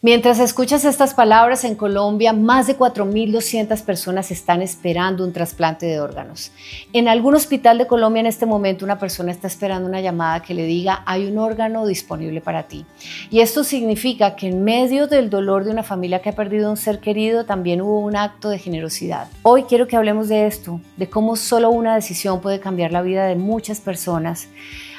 Mientras escuchas estas palabras, en Colombia más de 4.200 personas están esperando un trasplante de órganos. En algún hospital de Colombia en este momento una persona está esperando una llamada que le diga hay un órgano disponible para ti. Y esto significa que en medio del dolor de una familia que ha perdido un ser querido también hubo un acto de generosidad. Hoy quiero que hablemos de esto, de cómo solo una decisión puede cambiar la vida de muchas personas.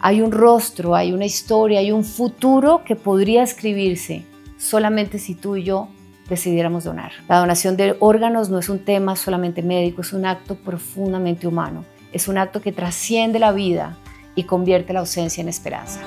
Hay un rostro, hay una historia, hay un futuro que podría escribirse solamente si tú y yo decidiéramos donar. La donación de órganos no es un tema solamente médico, es un acto profundamente humano. Es un acto que trasciende la vida y convierte la ausencia en esperanza.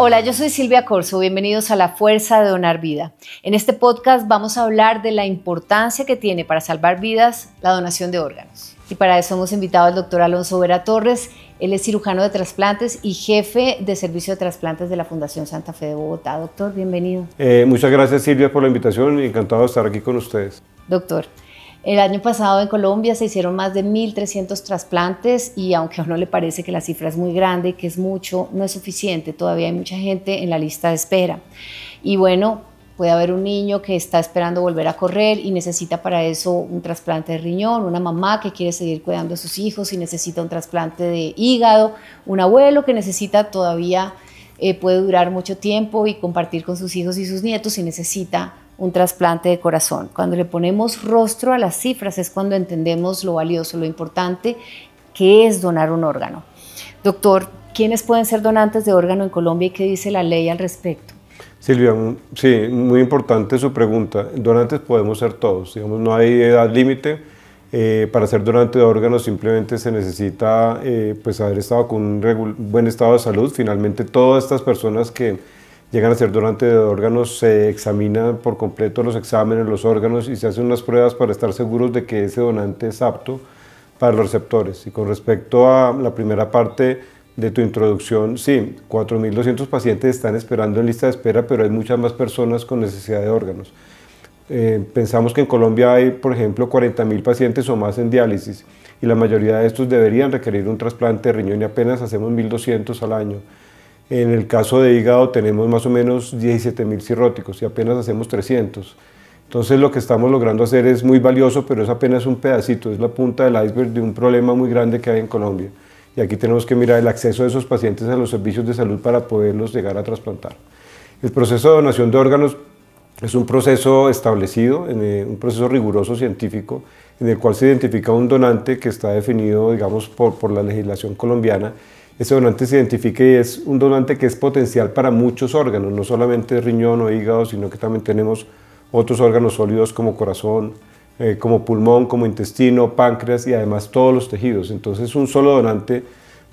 Hola, yo soy Silvia Corso, bienvenidos a La Fuerza de Donar Vida. En este podcast vamos a hablar de la importancia que tiene para salvar vidas la donación de órganos. Y para eso hemos invitado al doctor Alonso Vera Torres. Él es cirujano de trasplantes y jefe de servicio de trasplantes de la Fundación Santa Fe de Bogotá. Doctor, bienvenido. Muchas gracias, Silvia, por la invitación y encantado de estar aquí con ustedes. Doctor, el año pasado en Colombia se hicieron más de 1.300 trasplantes y aunque a uno le parece que la cifra es muy grande, que es mucho, no es suficiente. Todavía hay mucha gente en la lista de espera. Y bueno, puede haber un niño que está esperando volver a correr y necesita para eso un trasplante de riñón, una mamá que quiere seguir cuidando a sus hijos y necesita un trasplante de hígado, un abuelo que necesita todavía, puede durar mucho tiempo y compartir con sus hijos y sus nietos y necesita un trasplante de corazón. Cuando le ponemos rostro a las cifras es cuando entendemos lo valioso, lo importante que es donar un órgano. Doctor, ¿quiénes pueden ser donantes de órgano en Colombia y qué dice la ley al respecto? Silvia, sí, muy importante su pregunta. Donantes podemos ser todos, digamos, no hay edad límite. Para ser donante de órganos simplemente se necesita pues haber estado con un buen estado de salud. Finalmente todas estas personas que llegan a ser donantes de órganos se examinan por completo los exámenes, los órganos y se hacen unas pruebas para estar seguros de que ese donante es apto para los receptores. Y con respecto a la primera parte de tu introducción, sí, 4.200 pacientes están esperando en lista de espera, pero hay muchas más personas con necesidad de órganos. Pensamos que en Colombia hay, por ejemplo, 40.000 pacientes o más en diálisis y la mayoría de estos deberían requerir un trasplante de riñón y apenas hacemos 1.200 al año. En el caso de hígado tenemos más o menos 17.000 cirróticos y apenas hacemos 300. Entonces lo que estamos logrando hacer es muy valioso, pero es apenas un pedacito, es la punta del iceberg de un problema muy grande que hay en Colombia. Y aquí tenemos que mirar el acceso de esos pacientes a los servicios de salud para poderlos llegar a trasplantar. El proceso de donación de órganos es un proceso establecido, un proceso riguroso científico, en el cual se identifica un donante que está definido, digamos, por la legislación colombiana. Ese donante se identifica y es un donante que es potencial para muchos órganos, no solamente riñón o hígado, sino que también tenemos otros órganos sólidos como corazón, como pulmón, como intestino, páncreas y además todos los tejidos. Entonces un solo donante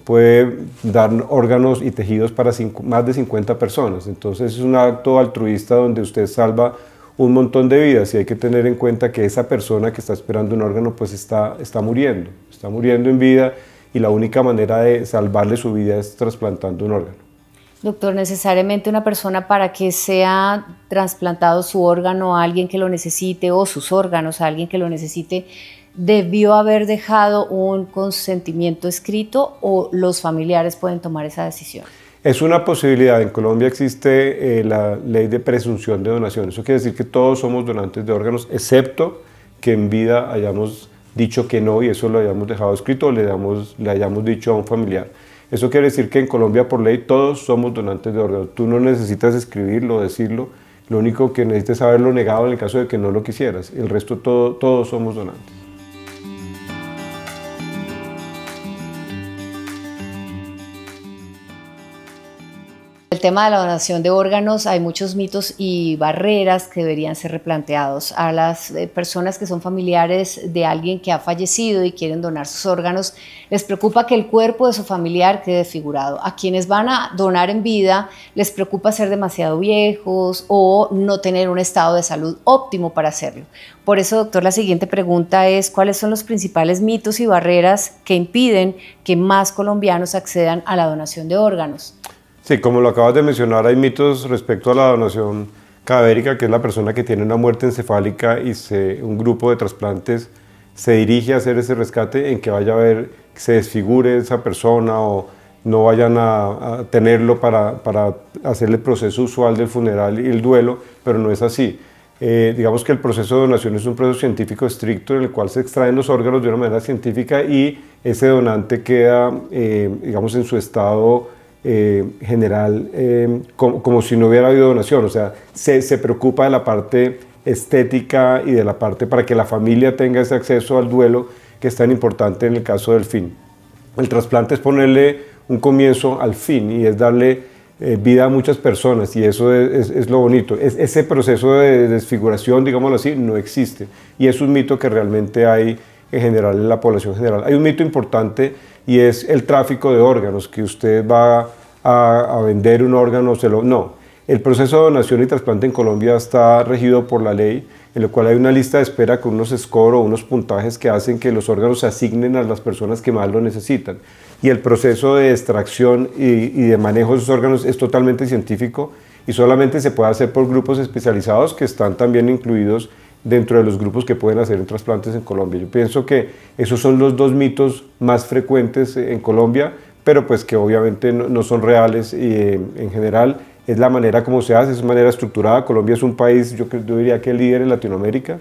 puede dar órganos y tejidos para más de 50 personas. Entonces es un acto altruista donde usted salva un montón de vidas y hay que tener en cuenta que esa persona que está esperando un órgano pues está muriendo en vida y la única manera de salvarle su vida es trasplantando un órgano. Doctor, necesariamente una persona para que sea trasplantado su órgano a alguien que lo necesite o sus órganos a alguien que lo necesite, ¿debió haber dejado un consentimiento escrito o los familiares pueden tomar esa decisión? Es una posibilidad. En Colombia existe la ley de presunción de donación. Eso quiere decir que todos somos donantes de órganos, excepto que en vida hayamos dicho que no y eso lo hayamos dejado escrito o le hayamos dicho a un familiar. Eso quiere decir que en Colombia por ley todos somos donantes de órganos. Tú no necesitas escribirlo o decirlo, lo único que necesitas es haberlo negado en el caso de que no lo quisieras. El resto todos somos donantes. El tema de la donación de órganos, hay muchos mitos y barreras que deberían ser replanteados. A las personas que son familiares de alguien que ha fallecido y quieren donar sus órganos, les preocupa que el cuerpo de su familiar quede desfigurado. A quienes van a donar en vida, les preocupa ser demasiado viejos o no tener un estado de salud óptimo para hacerlo. Por eso, doctor, la siguiente pregunta es, ¿cuáles son los principales mitos y barreras que impiden que más colombianos accedan a la donación de órganos? Sí, como lo acabas de mencionar, hay mitos respecto a la donación cadavérica, que es la persona que tiene una muerte encefálica y un grupo de trasplantes se dirige a hacer ese rescate en que vaya a ver que se desfigure esa persona o no vayan a tenerlo para hacer el proceso usual del funeral y el duelo, pero no es así. Digamos que el proceso de donación es un proceso científico estricto en el cual se extraen los órganos de una manera científica y ese donante queda, digamos, en su estado general, como si no hubiera habido donación. O sea, se preocupa de la parte estética y de la parte para que la familia tenga ese acceso al duelo que es tan importante en el caso del fin. El trasplante es ponerle un comienzo al fin y es darle vida a muchas personas y eso es lo bonito. Ese proceso de desfiguración, digámoslo así, no existe y es un mito que realmente hay en general en la población general. Hay un mito importante y es el tráfico de órganos, que usted va a vender un órgano, no. El proceso de donación y trasplante en Colombia está regido por la ley, en lo cual hay una lista de espera con unos scores o unos puntajes que hacen que los órganos se asignen a las personas que más lo necesitan. Y el proceso de extracción y de manejo de esos órganos es totalmente científico y solamente se puede hacer por grupos especializados que están también incluidos dentro de los grupos que pueden hacer trasplantes en Colombia. Yo pienso que esos son los dos mitos más frecuentes en Colombia, pero pues que obviamente no son reales y en general es la manera como se hace, es una manera estructurada. Colombia es un país, yo diría que el líder en Latinoamérica.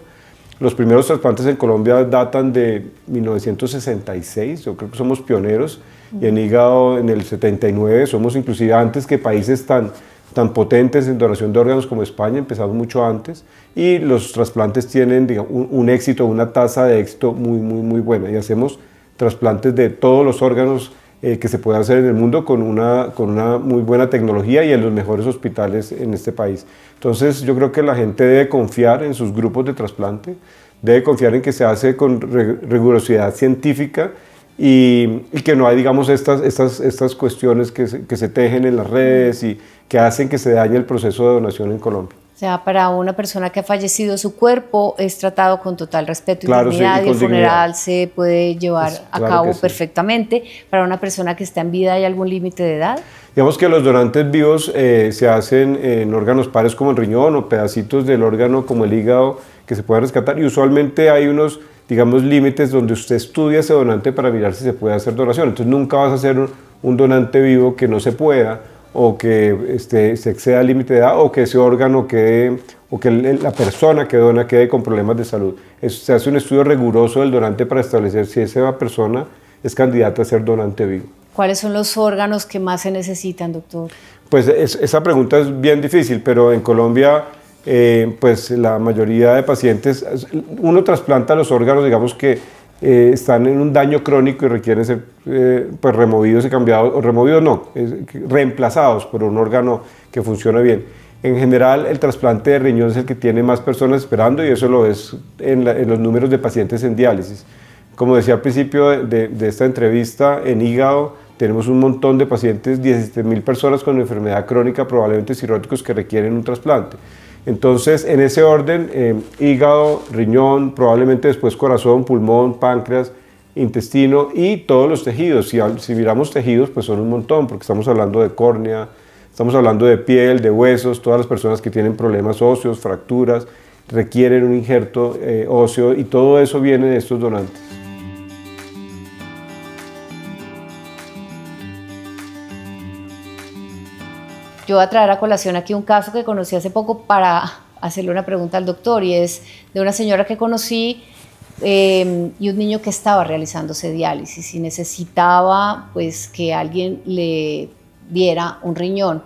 Los primeros trasplantes en Colombia datan de 1966, yo creo que somos pioneros, y en hígado en el 79, somos inclusive antes que países tan potentes en donación de órganos como España, empezamos mucho antes, y los trasplantes tienen, digamos, un éxito, una tasa de éxito muy buena, y hacemos trasplantes de todos los órganos que se puede hacer en el mundo con una muy buena tecnología y en los mejores hospitales en este país. Entonces yo creo que la gente debe confiar en sus grupos de trasplante, debe confiar en que se hace con rigurosidad científica y que no hay, digamos, estas cuestiones que se tejen en las redes y que hacen que se dañe el proceso de donación en Colombia. O sea, para una persona que ha fallecido, su cuerpo es tratado con total respeto y dignidad, sí, y el funeral se puede llevar a cabo perfectamente. Para una persona que está en vida, ¿hay algún límite de edad? Digamos que los donantes vivos se hacen en órganos pares como el riñón o pedacitos del órgano como el hígado que se pueden rescatar, y usualmente hay unos, digamos, límites donde usted estudia ese donante para mirar si se puede hacer donación. Entonces nunca vas a hacer un donante vivo que no se pueda, o que se exceda el límite de edad, o que ese órgano quede, o que la persona que dona quede con problemas de salud. Se hace un estudio riguroso del donante para establecer si esa persona es candidata a ser donante vivo. ¿Cuáles son los órganos que más se necesitan, doctor? Pues esa pregunta es bien difícil, pero en Colombia pues la mayoría de pacientes, uno trasplanta los órganos, digamos que están en un daño crónico y requieren ser pues removidos y cambiados, o removidos no, reemplazados por un órgano que funcione bien. En general, el trasplante de riñón es el que tiene más personas esperando y eso lo ves en los números de pacientes en diálisis. Como decía al principio de esta entrevista, en hígado tenemos un montón de pacientes, 17.000 personas con enfermedad crónica, probablemente cirróticos, que requieren un trasplante. Entonces, en ese orden, hígado, riñón, probablemente después corazón, pulmón, páncreas, intestino y todos los tejidos. Si miramos tejidos, pues son un montón, porque estamos hablando de córnea, estamos hablando de piel, de huesos. Todas las personas que tienen problemas óseos, fracturas, requieren un injerto óseo, y todo eso viene de estos donantes. Yo voy a traer a colación aquí un caso que conocí hace poco para hacerle una pregunta al doctor, y es de una señora que conocí y un niño que estaba realizándose diálisis y necesitaba pues que alguien le diera un riñón.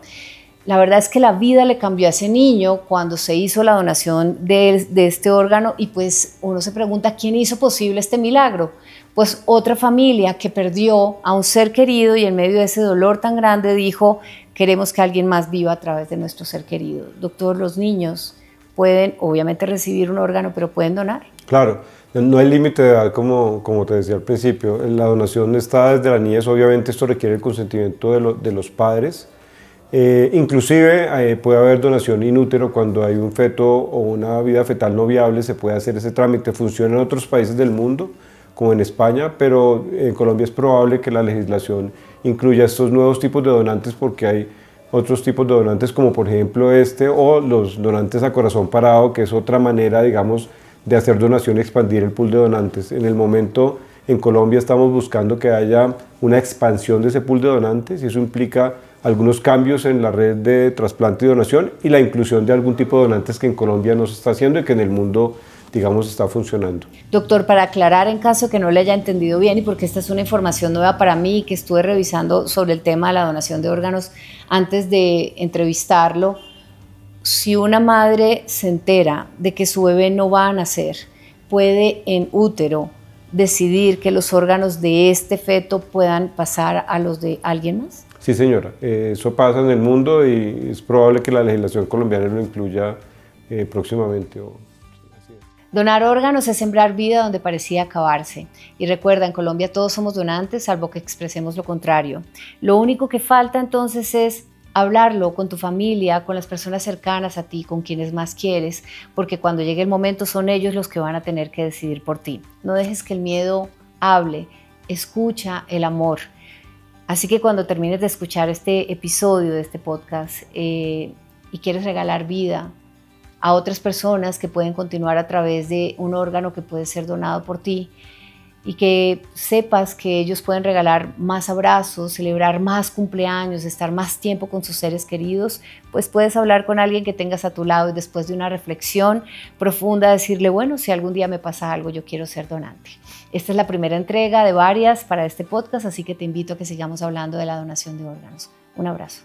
La verdad es que la vida le cambió a ese niño cuando se hizo la donación de este órgano, y pues uno se pregunta quién hizo posible este milagro. Pues otra familia que perdió a un ser querido y en medio de ese dolor tan grande dijo: queremos que alguien más viva a través de nuestro ser querido. Doctor, los niños pueden obviamente recibir un órgano, pero ¿pueden donar? Claro, no hay límite de edad, como te decía al principio. La donación está desde la niñez. Obviamente esto requiere el consentimiento de los padres. Inclusive puede haber donación in útero cuando hay un feto o una vida fetal no viable. Se puede hacer ese trámite. Funciona en otros países del mundo, como en España, pero en Colombia es probable que la legislación incluya estos nuevos tipos de donantes, porque hay otros tipos de donantes, como por ejemplo o los donantes a corazón parado, que es otra manera, digamos, de hacer donación y expandir el pool de donantes. En el momento en Colombia estamos buscando que haya una expansión de ese pool de donantes y eso implica algunos cambios en la red de trasplante y donación y la inclusión de algún tipo de donantes que en Colombia no se está haciendo y que en el mundo, digamos, está funcionando. Doctor, para aclarar en caso que no le haya entendido bien y porque esta es una información nueva para mí que estuve revisando sobre el tema de la donación de órganos antes de entrevistarlo, si una madre se entera de que su bebé no va a nacer, puede en útero decidir que los órganos de este feto puedan pasar a los de alguien más? Sí, señora, eso pasa en el mundo y es probable que la legislación colombiana lo incluya próximamente. Donar órganos es sembrar vida donde parecía acabarse. Y recuerda, en Colombia todos somos donantes, salvo que expresemos lo contrario. Lo único que falta entonces es hablarlo con tu familia, con las personas cercanas a ti, con quienes más quieres, porque cuando llegue el momento son ellos los que van a tener que decidir por ti. No dejes que el miedo hable, escucha el amor. Así que cuando termines de escuchar este episodio de este podcast y quieres regalar vida a otras personas que pueden continuar a través de un órgano que puede ser donado por ti, y que sepas que ellos pueden regalar más abrazos, celebrar más cumpleaños, estar más tiempo con sus seres queridos, pues puedes hablar con alguien que tengas a tu lado y después de una reflexión profunda decirle, bueno, si algún día me pasa algo, yo quiero ser donante. Esta es la primera entrega de varias para este podcast, así que te invito a que sigamos hablando de la donación de órganos. Un abrazo.